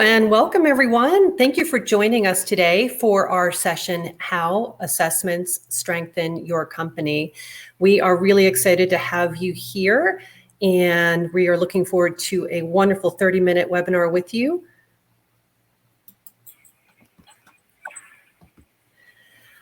and welcome everyone. Thank you for joining us today for our session, How Assessments Strengthen Your Company. We are really excited to have you here, and we are looking forward to a wonderful 30-minute webinar with you.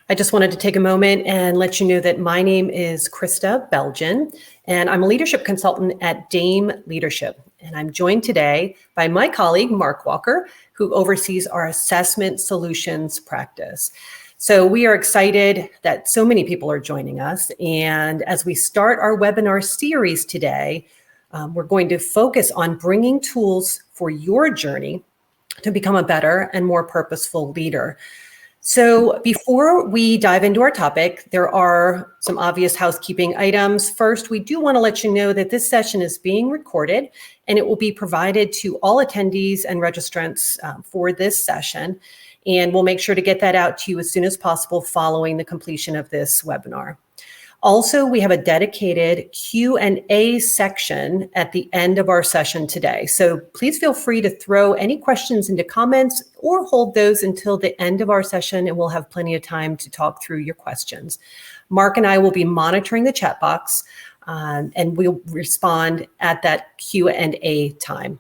I just wanted to take a moment and let you know that my name is Krista Beljan, and I'm a leadership consultant at Dame Leadership. And I'm joined today by my colleague, Mark Walker, who oversees our assessment solutions practice. So we are excited that so many people are joining us. And as we start our webinar series today, we're going to focus on bringing tools for your journey to become a better and more purposeful leader. So before we dive into our topic, there are some obvious housekeeping items. First, we do want to let you know that this session is being recorded and it will be provided to all attendees and registrants for this session. And we'll make sure to get that out to you as soon as possible following the completion of this webinar. Also, we have a dedicated Q&A section at the end of our session today. So please feel free to throw any questions into comments or hold those until the end of our session, and we'll have plenty of time to talk through your questions. Mark and I will be monitoring the chat box, and we'll respond at that Q&A time.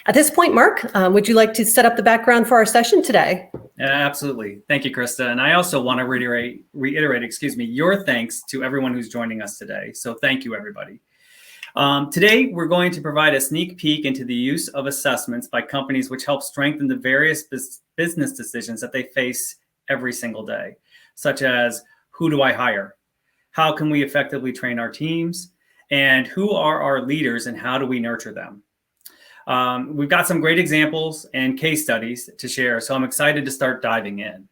At this point, Mark, would you like to set up the background for our session today? Absolutely. Thank you, Krista. And I also want to reiterate, your thanks to everyone who's joining us today. So thank you, everybody. Today, we're going to provide a sneak peek into the use of assessments by companies which help strengthen the various business decisions that they face every single day, such as who do I hire? How can we effectively train our teams? And who are our leaders and how do we nurture them? We've got some great examples and case studies to share, so I'm excited to start diving in.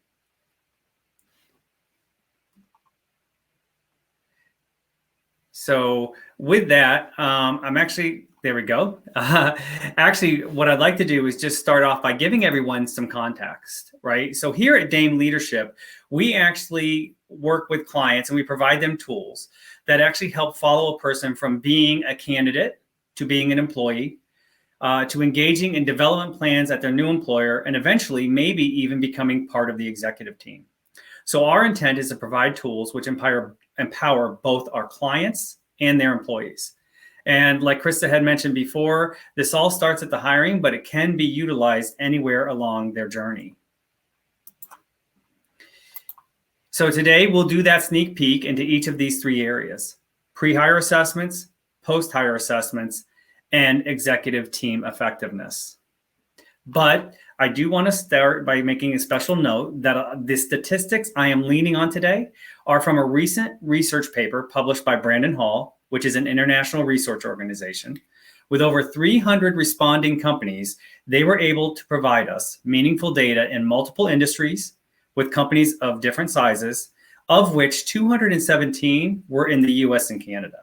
So with that, there we go. Actually, what I'd like to do is just start off by giving everyone some context, right? So here at Dame Leadership, we actually work with clients and we provide them tools that actually help follow a person from being a candidate to being an employee, to engaging in development plans at their new employer, and eventually maybe even becoming part of the executive team. So our intent is to provide tools which empower both our clients and their employees. And like Krista had mentioned before, this all starts at the hiring, but it can be utilized anywhere along their journey. So today we'll do that sneak peek into each of these three areas: pre-hire assessments, post-hire assessments, and executive team effectiveness. But I do want to start by making a special note that the statistics I am leaning on today are from a recent research paper published by Brandon Hall, which is an international research organization. With over 300 responding companies, they were able to provide us meaningful data in multiple industries with companies of different sizes, of which 217 were in the US and Canada.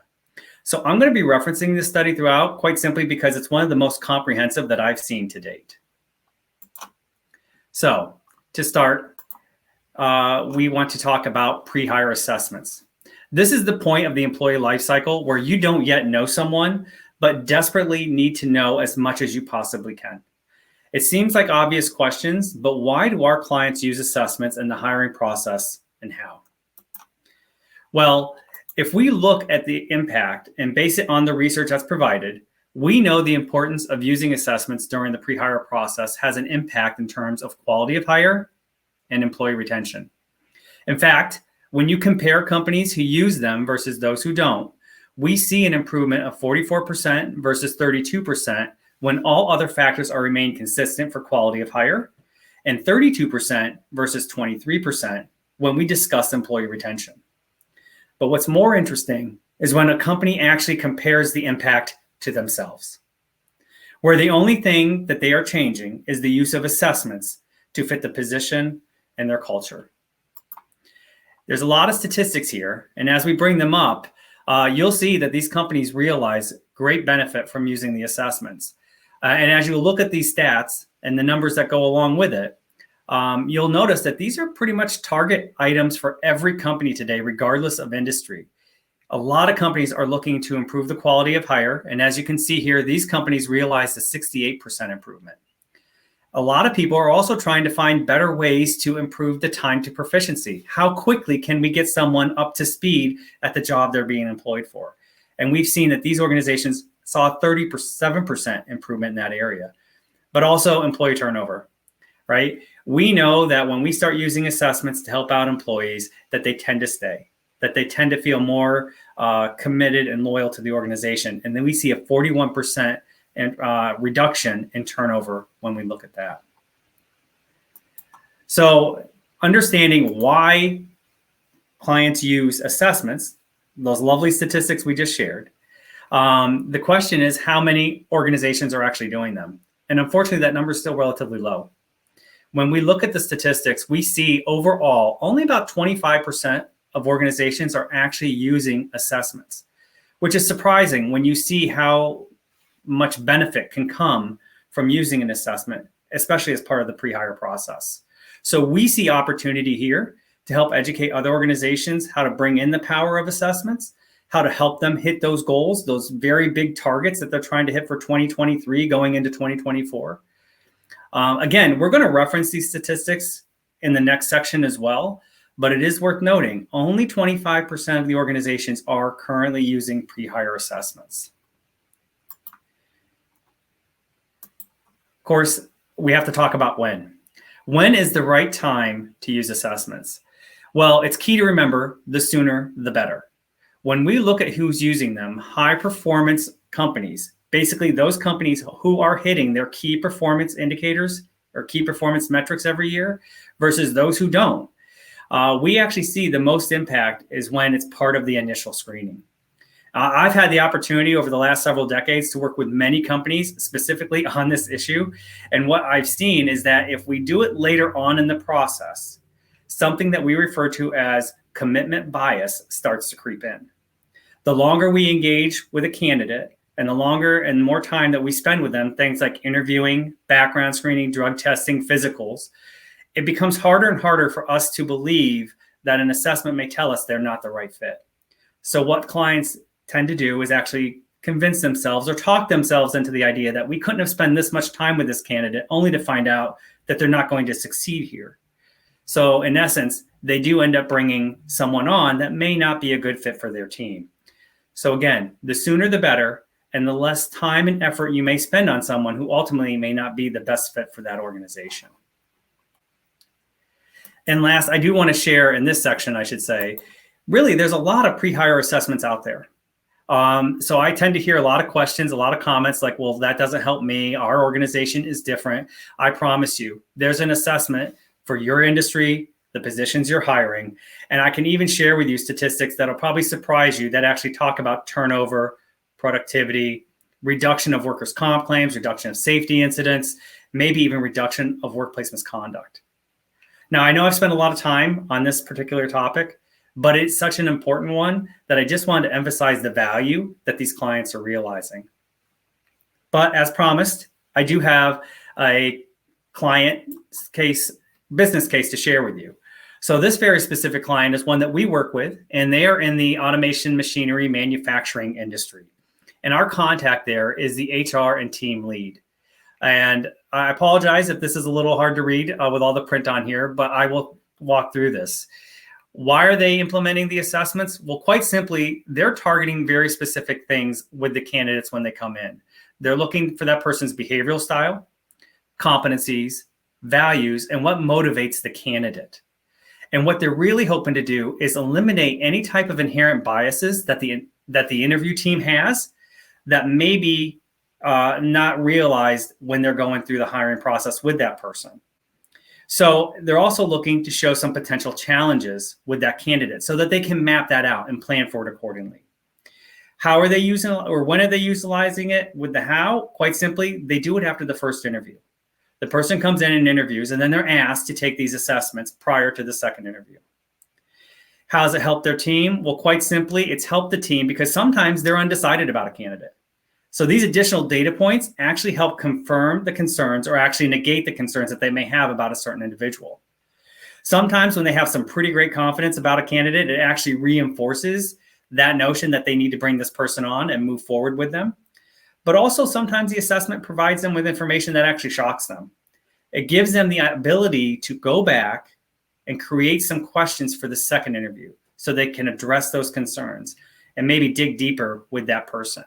So I'm going to be referencing this study throughout, quite simply because it's one of the most comprehensive that I've seen to date. So to start, we want to talk about pre-hire assessments. This is the point of the employee life cycle where you don't yet know someone, but desperately need to know as much as you possibly can. It seems like obvious questions, but why do our clients use assessments in the hiring process, and how? Well, if we look at the impact and base it on the research that's provided, we know the importance of using assessments during the pre-hire process has an impact in terms of quality of hire and employee retention. In fact, when you compare companies who use them versus those who don't, we see an improvement of 44% versus 32% when all other factors are remain consistent for quality of hire, and 32% versus 23% when we discuss employee retention. But what's more interesting is when a company actually compares the impact to themselves, where the only thing that they are changing is the use of assessments to fit the position and their culture. There's a lot of statistics here, and as we bring them up, you'll see that these companies realize great benefit from using the assessments. And as you look at these stats and the numbers that go along with it, you'll notice that these are pretty much target items for every company today, regardless of industry. A lot of companies are looking to improve the quality of hire. And as you can see here, these companies realized a 68% improvement. A lot of people are also trying to find better ways to improve the time to proficiency. How quickly can we get someone up to speed at the job they're being employed for? And we've seen that these organizations saw a 37% improvement in that area, but also employee turnover, right? We know that when we start using assessments to help out employees, that they tend to stay, that they tend to feel more committed and loyal to the organization. And then we see a 41% reduction in turnover when we look at that. So understanding why clients use assessments, those lovely statistics we just shared, the question is how many organizations are actually doing them? And unfortunately, that number is still relatively low. When we look at the statistics, we see overall only about 25% of organizations are actually using assessments, which is surprising when you see how much benefit can come from using an assessment, especially as part of the pre-hire process. So we see opportunity here to help educate other organizations how to bring in the power of assessments, how to help them hit those goals, those very big targets that they're trying to hit for 2023 going into 2024. Again, we're going to reference these statistics in the next section as well, but it is worth noting only 25% of the organizations are currently using pre-hire assessments. Of course, we have to talk about when. When is the right time to use assessments? Well, it's key to remember the sooner, the better. When we look at who's using them, high performance companies, basically those companies who are hitting their key performance indicators or key performance metrics every year versus those who don't, we actually see the most impact is when it's part of the initial screening. I've had the opportunity over the last several decades to work with many companies specifically on this issue. And what I've seen is that if we do it later on in the process, something that we refer to as commitment bias starts to creep in. The longer we engage with a candidate and the longer and more time that we spend with them, things like interviewing, background screening, drug testing, physicals, it becomes harder and harder for us to believe that an assessment may tell us they're not the right fit. So what clients tend to do is actually convince themselves or talk themselves into the idea that we couldn't have spent this much time with this candidate only to find out that they're not going to succeed here. So in essence, they do end up bringing someone on that may not be a good fit for their team. So again, the sooner the better, and the less time and effort you may spend on someone who ultimately may not be the best fit for that organization. And last, I do want to share in this section, I should say, really, there's a lot of pre-hire assessments out there. So I tend to hear a lot of questions, a lot of comments like, well, that doesn't help me. Our organization is different. I promise you, there's an assessment for your industry, the positions you're hiring. And I can even share with you statistics that'll probably surprise you that actually talk about turnover, productivity, reduction of workers' comp claims, reduction of safety incidents, maybe even reduction of workplace misconduct. Now, I know I've spent a lot of time on this particular topic, but it's such an important one that I just wanted to emphasize the value that these clients are realizing. But as promised, I do have a client case, business case to share with you. So this very specific client is one that we work with, and they are in the automation machinery manufacturing industry. And our contact there is the HR and team lead. And I apologize if this is a little hard to read with all the print on here, but I will walk through this. Why are they implementing the assessments? Well, quite simply, they're targeting very specific things with the candidates when they come in. They're looking for that person's behavioral style, competencies, values, and what motivates the candidate. And what they're really hoping to do is eliminate any type of inherent biases that the interview team has that may be not realized when they're going through the hiring process with that person. So they're also looking to show some potential challenges with that candidate so that they can map that out and plan for it accordingly. How are they using, or when are they utilizing it? With the how, quite simply, they do it after the first interview. The person comes in and interviews, and then they're asked to take these assessments prior to the second interview. How does it help their team? Well, quite simply, it's helped the team because sometimes they're undecided about a candidate. So these additional data points actually help confirm the concerns or actually negate the concerns that they may have about a certain individual. Sometimes when they have some pretty great confidence about a candidate, it actually reinforces that notion that they need to bring this person on and move forward with them. But also sometimes the assessment provides them with information that actually shocks them. It gives them the ability to go back and create some questions for the second interview so they can address those concerns and maybe dig deeper with that person.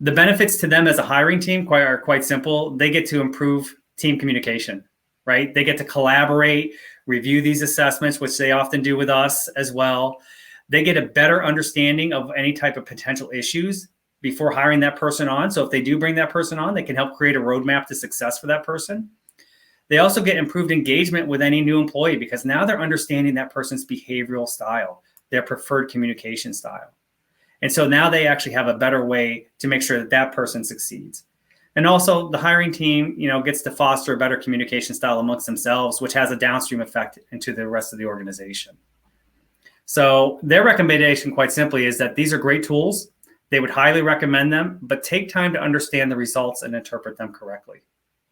The benefits to them as a hiring team are quite simple. They get to improve team communication, right? They get to collaborate, review these assessments, which they often do with us as well. They get a better understanding of any type of potential issues before hiring that person on. So if they do bring that person on, they can help create a roadmap to success for that person. They also get improved engagement with any new employee because now they're understanding that person's behavioral style, their preferred communication style. And so now they actually have a better way to make sure that that person succeeds. And also the hiring team, gets to foster a better communication style amongst themselves, which has a downstream effect into the rest of the organization. So their recommendation, quite simply, is that these are great tools. They would highly recommend them, but take time to understand the results and interpret them correctly.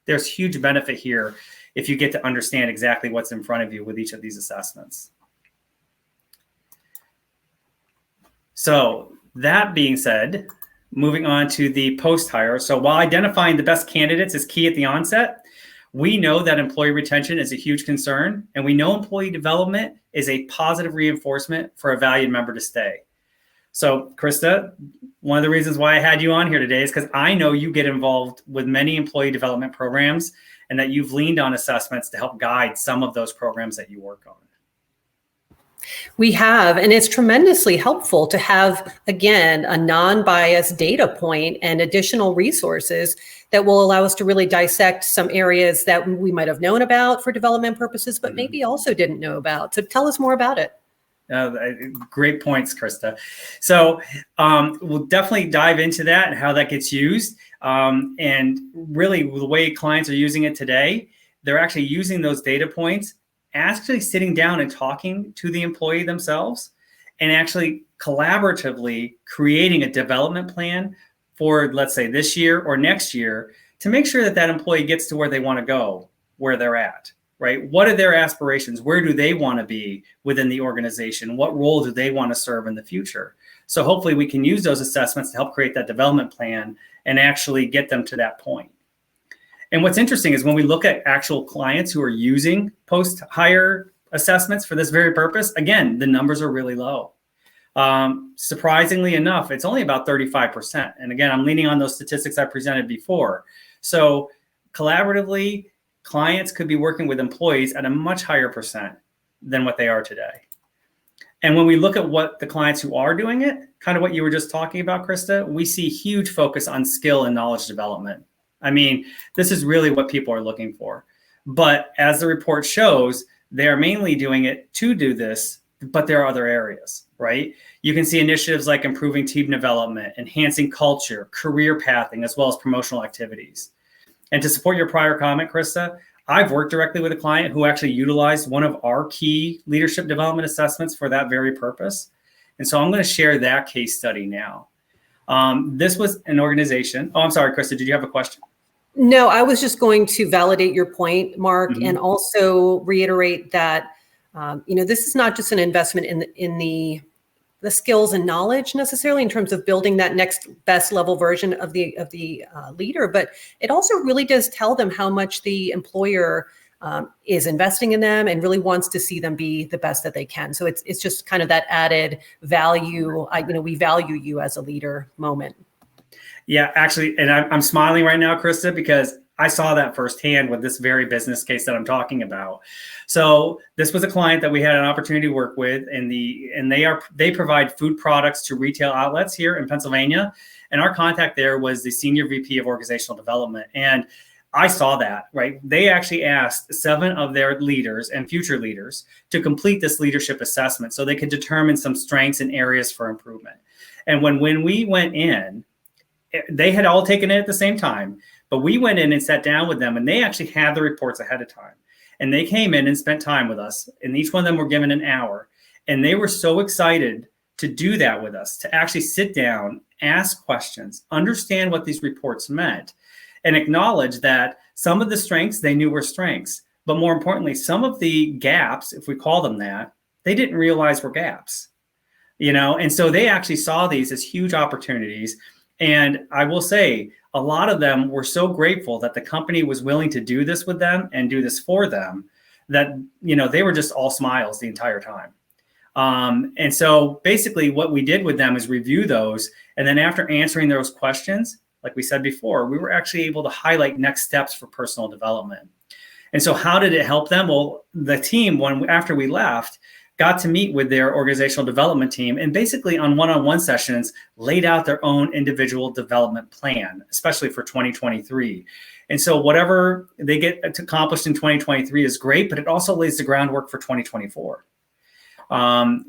There's huge benefit here if you get to understand exactly what's in front of you with each of these assessments. So that being said, moving on to the post-hire. So while identifying the best candidates is key at the onset, we know that employee retention is a huge concern, and we know employee development is a positive reinforcement for a valued member to stay. So Krista, one of the reasons why I had you on here today is because I know you get involved with many employee development programs and that you've leaned on assessments to help guide some of those programs that you work on. We have, and it's tremendously helpful to have, again, a non-biased data point and additional resources that will allow us to really dissect some areas that we might have known about for development purposes, but maybe also didn't know about. So tell us more about it. Great points, Krista. So we'll definitely dive into that and how that gets used. And really the way clients are using it today, they're actually using those data points, actually sitting down and talking to the employee themselves and actually collaboratively creating a development plan for, let's say, this year or next year to make sure that that employee gets to where they want to go, where they're at. Right? What are their aspirations? Where do they want to be within the organization? What role do they want to serve in the future? So hopefully we can use those assessments to help create that development plan and actually get them to that point. And what's interesting is when we look at actual clients who are using post-hire assessments for this very purpose, again, the numbers are really low. Surprisingly enough, it's only about 35%. And again, I'm leaning on those statistics I presented before. So collaboratively, clients could be working with employees at a much higher percent than what they are today. And when we look at what the clients who are doing it, kind of what you were just talking about, Krista, we see huge focus on skill and knowledge development. I mean, this is really what people are looking for. But as the report shows, they are mainly doing it to do this, but there are other areas, right? You can see initiatives like improving team development, enhancing culture, career pathing, as well as promotional activities. And to support your prior comment, Krista, I've worked directly with a client who actually utilized one of our key leadership development assessments for that very purpose. And so I'm going to share that case study now. This was an organization. Oh, I'm sorry, Krista, did you have a question? No, I was just going to validate your point, Mark, and also reiterate that, this is not just an investment in the skills and knowledge necessarily in terms of building that next best level version of the leader, but it also really does tell them how much the employer is investing in them and really wants to see them be the best that they can. So it's just kind of that added value. We value you as a leader moment. Yeah, actually, and I'm smiling right now, Krista, because I saw that firsthand with this very business case that I'm talking about. So this was a client that we had an opportunity to work with, and they provide food products to retail outlets here in Pennsylvania. And our contact there was the senior VP of organizational development. And I saw that, right? They actually asked 7 of their leaders and future leaders to complete this leadership assessment so they could determine some strengths and areas for improvement. And when we went in, they had all taken it at the same time, but we went in and sat down with them, and they actually had the reports ahead of time. And they came in and spent time with us, and each one of them were given an hour. And they were so excited to do that with us, to actually sit down, ask questions, understand what these reports meant, and acknowledge that some of the strengths they knew were strengths. But more importantly, some of the gaps, if we call them that, they didn't realize were gaps. And so they actually saw these as huge opportunities. And I will say, a lot of them were so grateful that the company was willing to do this with them and do this for them that, they were just all smiles the entire time. And so basically what we did with them is review those. And then after answering those questions, like we said before, we were actually able to highlight next steps for personal development. And so how did it help them? Well, the team, after we left, got to meet with their organizational development team and basically on one-on-one sessions laid out their own individual development plan, especially for 2023. And so whatever they get accomplished in 2023 is great, but it also lays the groundwork for 2024.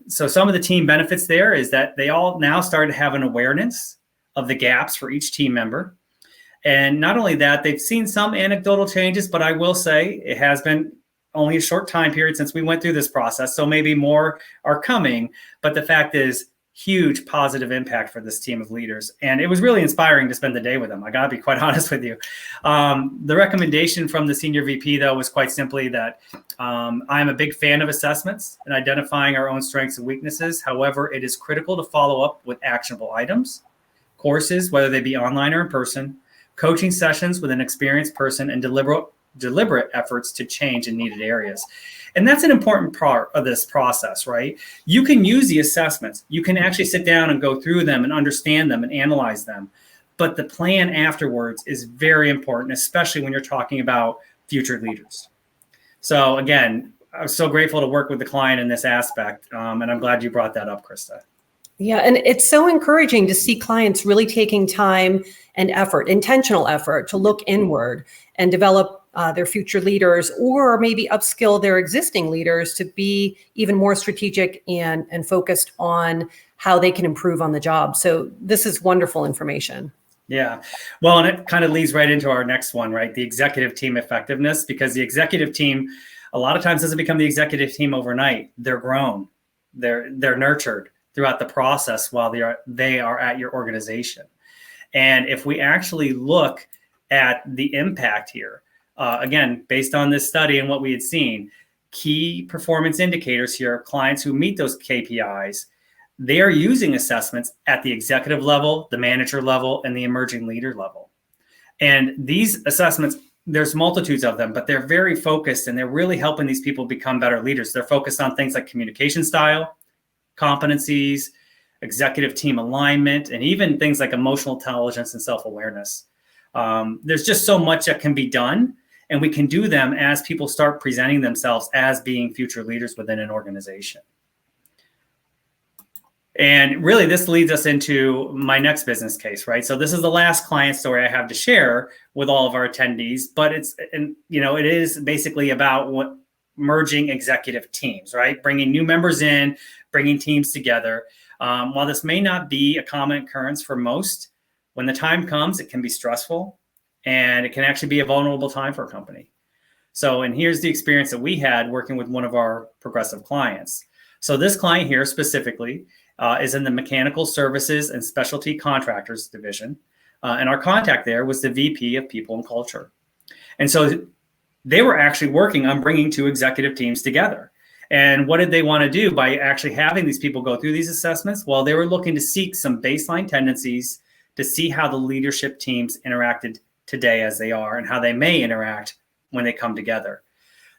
So some of the team benefits there is that they all now started to have an awareness of the gaps for each team member. And not only that, they've seen some anecdotal changes, but I will say it has been only a short time period since we went through this process. So maybe more are coming, but the fact is huge positive impact for this team of leaders. And it was really inspiring to spend the day with them. I gotta be quite honest with you. The recommendation from the senior VP though was quite simply that I'm a big fan of assessments and identifying our own strengths and weaknesses. However, it is critical to follow up with actionable items, courses, whether they be online or in person, coaching sessions with an experienced person, and deliberate efforts to change in needed areas. And that's an important part of this process, right? You can use the assessments. You can actually sit down and go through them and understand them and analyze them. But the plan afterwards is very important, especially when you're talking about future leaders. So again, I was so grateful to work with the client in this aspect. And I'm glad you brought that up, Krista. Yeah, and it's so encouraging to see clients really taking time and effort, intentional effort, to look inward and develop their future leaders, or maybe upskill their existing leaders to be even more strategic and focused on how they can improve on the job. So this is wonderful information. Yeah. Well, and it kind of leads right into our next one, right? The executive team effectiveness, because the executive team a lot of times doesn't become the executive team overnight. They're grown, they're nurtured throughout the process while they are at your organization. And if we actually look at the impact here, again, based on this study and what we had seen, key performance indicators here, clients who meet those KPIs, they are using assessments at the executive level, the manager level, and the emerging leader level. And these assessments, there's multitudes of them, but they're very focused and they're really helping these people become better leaders. They're focused on things like communication style, competencies, executive team alignment, and even things like emotional intelligence and self-awareness. There's just so much that can be done, and we can do them as people start presenting themselves as being future leaders within an organization. And really, this leads us into my next business case, right? So this is the last client story I have to share with all of our attendees, but it is basically about merging executive teams, right? Bringing new members in, bringing teams together. While this may not be a common occurrence for most, when the time comes, it can be stressful and it can actually be a vulnerable time for a company. So, and here's the experience that we had working with one of our progressive clients. So this client here specifically is in the mechanical services and specialty contractors division. And our contact there was the VP of people and culture. And so they were actually working on bringing two executive teams together. And what did they want to do by actually having these people go through these assessments? Well, they were looking to seek some baseline tendencies to see how the leadership teams interacted today as they are and how they may interact when they come together.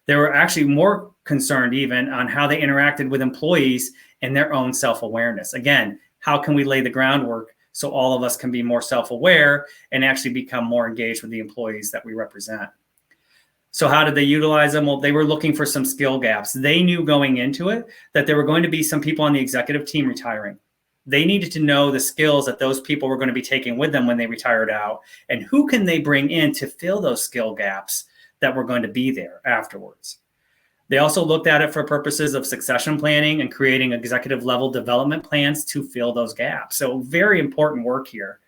They were actually more concerned even on how they interacted with employees and their own self-awareness. Again, how can we lay the groundwork so all of us can be more self-aware and actually become more engaged with the employees that we represent? So how did they utilize them? Well, they were looking for some skill gaps. They knew going into it that there were going to be some people on the executive team retiring. They needed to know the skills that those people were going to be taking with them when they retired out, and who can they bring in to fill those skill gaps that were going to be there afterwards. They also looked at it for purposes of succession planning and creating executive level development plans to fill those gaps. So very important work here.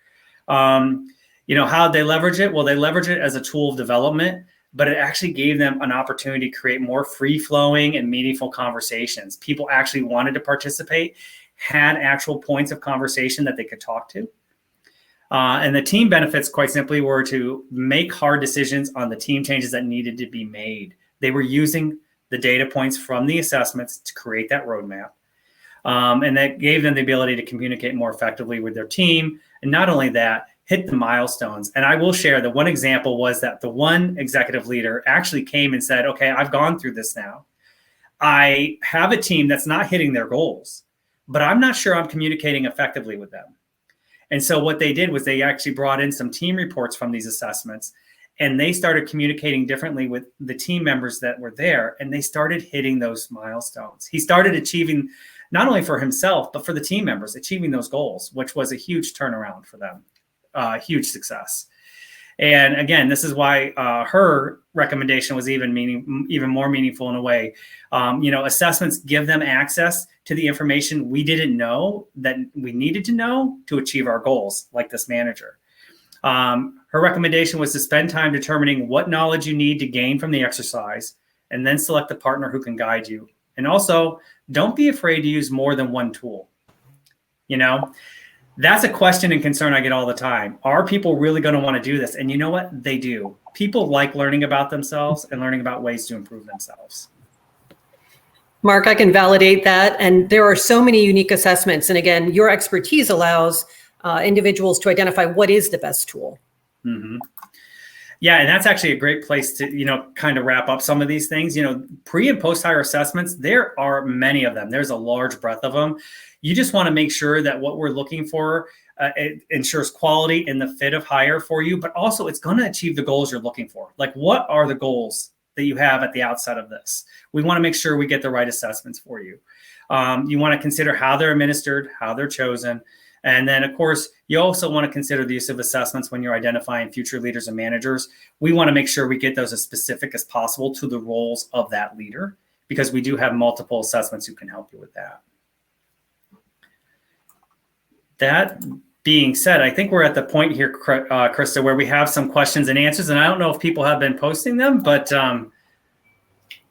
How they leverage it? Well, they leverage it as a tool of development, but it actually gave them an opportunity to create more free-flowing and meaningful conversations. People actually wanted to participate, had actual points of conversation that they could talk to. And the team benefits, quite simply, were to make hard decisions on the team changes that needed to be made. They were using the data points from the assessments to create that roadmap. And that gave them the ability to communicate more effectively with their team. And not only that, hit the milestones. And I will share that one example was that the one executive leader actually came and said, okay, I've gone through this now. I have a team that's not hitting their goals, but I'm not sure I'm communicating effectively with them. And so what they did was they actually brought in some team reports from these assessments, and they started communicating differently with the team members that were there, and they started hitting those milestones. He started achieving, not only for himself, but for the team members, achieving those goals, which was a huge turnaround for them, huge success. And again, this is why her recommendation was even more meaningful in a way. Assessments give them access to the information we didn't know that we needed to know to achieve our goals, like this manager. Her recommendation was to spend time determining what knowledge you need to gain from the exercise, and then select a partner who can guide you. And also, don't be afraid to use more than one tool. That's a question and concern I get all the time. Are people really going to want to do this? And you know what? They do. People like learning about themselves and learning about ways to improve themselves. Mark, I can validate that. And there are so many unique assessments. And again, your expertise allows individuals to identify what is the best tool. Mm-hmm. Yeah, and that's actually a great place to, kind of wrap up some of these things. Pre and post hire assessments, there are many of them. There's a large breadth of them. You just want to make sure that what we're looking for it ensures quality and the fit of hire for you, but also it's going to achieve the goals you're looking for. Like, what are the goals that you have at the outset of this? We want to make sure we get the right assessments for you. You want to consider how they're administered, how they're chosen. And then, of course, you also want to consider the use of assessments when you're identifying future leaders and managers. We want to make sure we get those as specific as possible to the roles of that leader, because we do have multiple assessments who can help you with that. That being said, I think we're at the point here, Krista, where we have some questions and answers. And I don't know if people have been posting them, but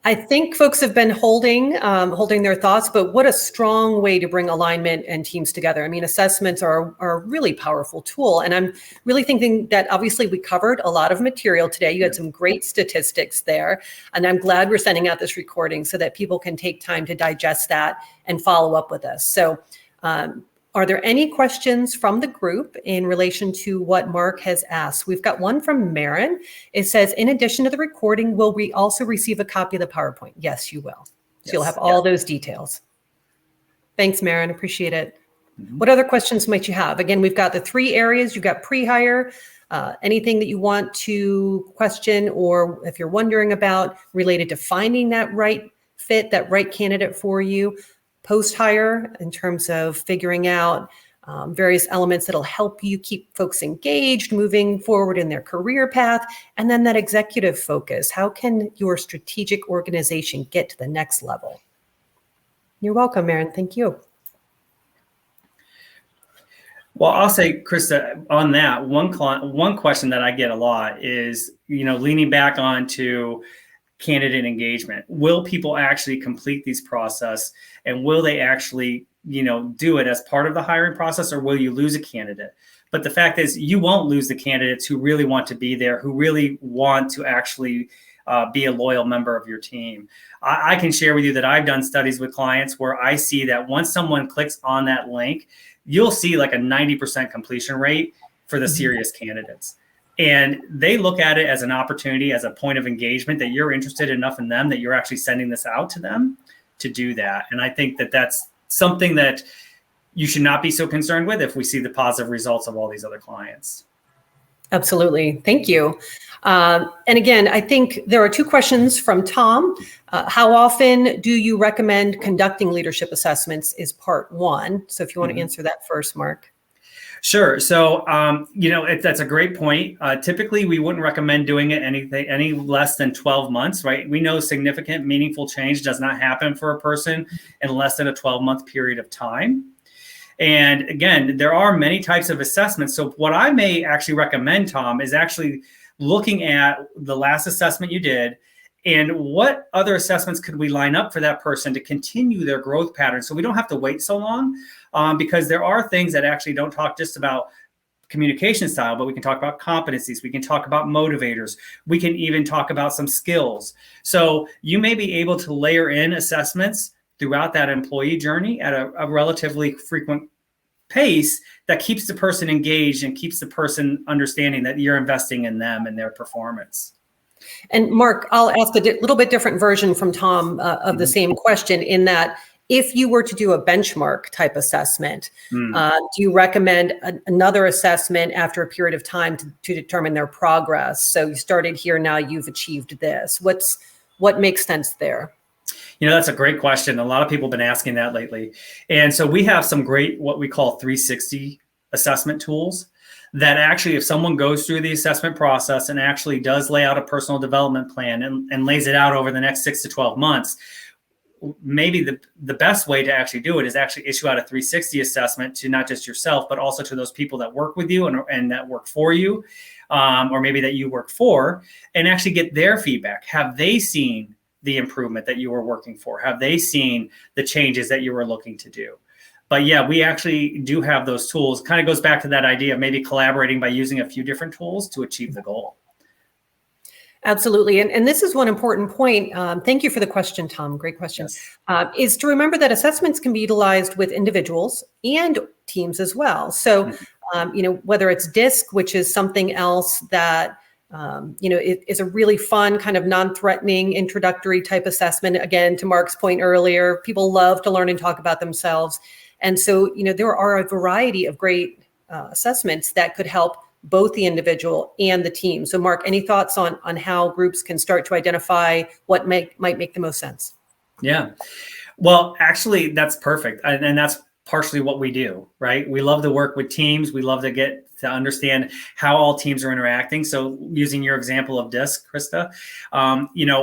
I think folks have been holding their thoughts, but what a strong way to bring alignment and teams together. I mean, assessments are a really powerful tool. And I'm really thinking that obviously we covered a lot of material today. You had some great statistics there. And I'm glad we're sending out this recording so that people can take time to digest that and follow up with us. So are there any questions from the group in relation to what Mark has asked? We've got one from Marin. It says, in addition to the recording, will we also receive a copy of the PowerPoint? Yes, you will. So you'll have all those details. Thanks, Marin. Appreciate it. Mm-hmm. What other questions might you have? Again, we've got the 3 areas. You've got pre-hire, anything that you want to question, or if you're wondering about related to finding that right fit, that right candidate for you. Post-hire, in terms of figuring out various elements that'll help you keep folks engaged, moving forward in their career path, and then that executive focus. How can your strategic organization get to the next level? You're welcome, Marin. Thank you. Well, I'll say, Krista, on that, one question that I get a lot is, leaning back onto candidate engagement. Will people actually complete these process, and will they actually, do it as part of the hiring process, or will you lose a candidate? But the fact is, you won't lose the candidates who really want to be there, who really want to actually be a loyal member of your team. I can share with you that I've done studies with clients where I see that once someone clicks on that link, you'll see like a 90% completion rate for the serious candidates. And they look at it as an opportunity, as a point of engagement, that you're interested enough in them that you're actually sending this out to them to do that. And I think that that's something that you should not be so concerned with if we see the positive results of all these other clients. Absolutely. Thank you. And again, I think there are 2 questions from Tom. How often do you recommend conducting leadership assessments is part 1. So if you want to answer that first, Mark. Sure. So, that's a great point. Typically, we wouldn't recommend doing it any less than 12 months, right? We know significant, meaningful change does not happen for a person in less than a 12-month period of time. And again, there are many types of assessments. So what I may actually recommend, Tom, is actually looking at the last assessment you did and what other assessments could we line up for that person to continue their growth pattern, so we don't have to wait so long, because there are things that actually don't talk just about communication style, but we can talk about competencies. We can talk about motivators. We can even talk about some skills. So you may be able to layer in assessments throughout that employee journey at a relatively frequent pace that keeps the person engaged and keeps the person understanding that you're investing in them and their performance. And Mark, I'll ask a little bit different version from Tom of the same question, in that if you were to do a benchmark type assessment, do you recommend another assessment after a period of time to determine their progress? So you started here, now you've achieved this. What makes sense there? That's a great question. A lot of people have been asking that lately. And so we have some great, what we call 360 assessment tools that actually, if someone goes through the assessment process and actually does lay out a personal development plan and lays it out over the next 6 to 12 months, maybe the best way to actually do it is actually issue out a 360 assessment to not just yourself, but also to those people that work with you and that work for you, or maybe that you work for, and actually get their feedback. Have they seen the improvement that you were working for? Have they seen the changes that you were looking to do? But yeah, we actually do have those tools. Kind of goes back to that idea of maybe collaborating by using a few different tools to achieve the goal. Absolutely. And this is one important point. Thank you for the question, Tom. Great question. Yes. Is to remember that assessments can be utilized with individuals and teams as well. So, whether it's DISC, which is something else that, it is a really fun kind of non-threatening introductory type assessment. Again, to Mark's point earlier, people love to learn and talk about themselves. And so, there are a variety of great assessments that could help both the individual and the team. So Mark, any thoughts on how groups can start to identify what might make the most sense? Yeah, well, actually, that's perfect. And that's partially what we do, right? We love to work with teams. We love to get to understand how all teams are interacting. So using your example of DISC, Krista,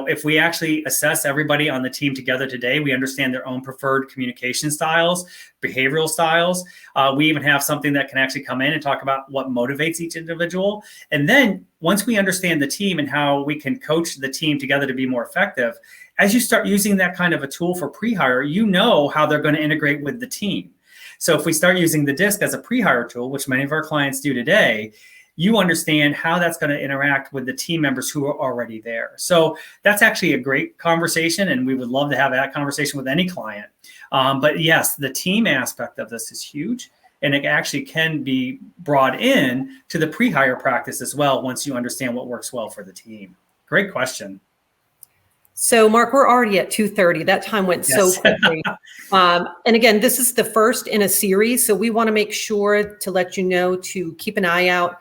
if we actually assess everybody on the team together today, we understand their own preferred communication styles, behavioral styles. We even have something that can actually come in and talk about what motivates each individual. And then once we understand the team and how we can coach the team together to be more effective, as you start using that kind of a tool for pre-hire, you know how they're going to integrate with the team. So if we start using the DISC as a pre-hire tool, which many of our clients do today, you understand how that's going to interact with the team members who are already there. So that's actually a great conversation, and we would love to have that conversation with any client. But yes, the team aspect of this is huge, and it actually can be brought in to the pre-hire practice as well once you understand what works well for the team. Great question. So Mark, we're already at 2:30. That time went so quickly. And again, this is the first in a series. So we want to make sure to let you know to keep an eye out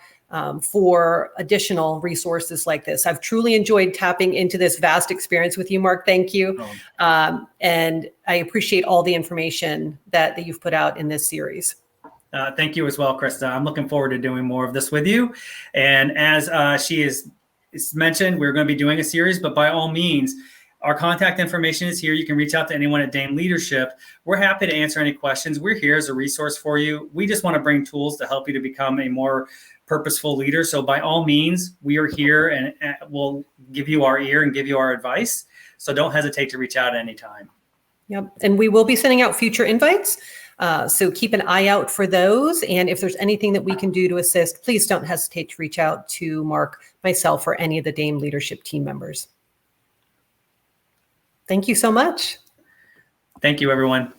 for additional resources like this. I've truly enjoyed tapping into this vast experience with you, Mark. Thank you. And I appreciate all the information that you've put out in this series. Thank you as well, Krista. I'm looking forward to doing more of this with you. And as she is mentioned, we're going to be doing a series, but by all means, our contact information is here. You can reach out to anyone at Dame Leadership. We're happy to answer any questions. We're here as a resource for you. We just want to bring tools to help you to become a more purposeful leader. So by all means, we are here and we'll give you our ear and give you our advice. So don't hesitate to reach out at any time. Yep. And we will be sending out future invites. So keep an eye out for those. And if there's anything that we can do to assist, please don't hesitate to reach out to Mark, myself, or any of the Dame Leadership team members. Thank you so much. Thank you, everyone.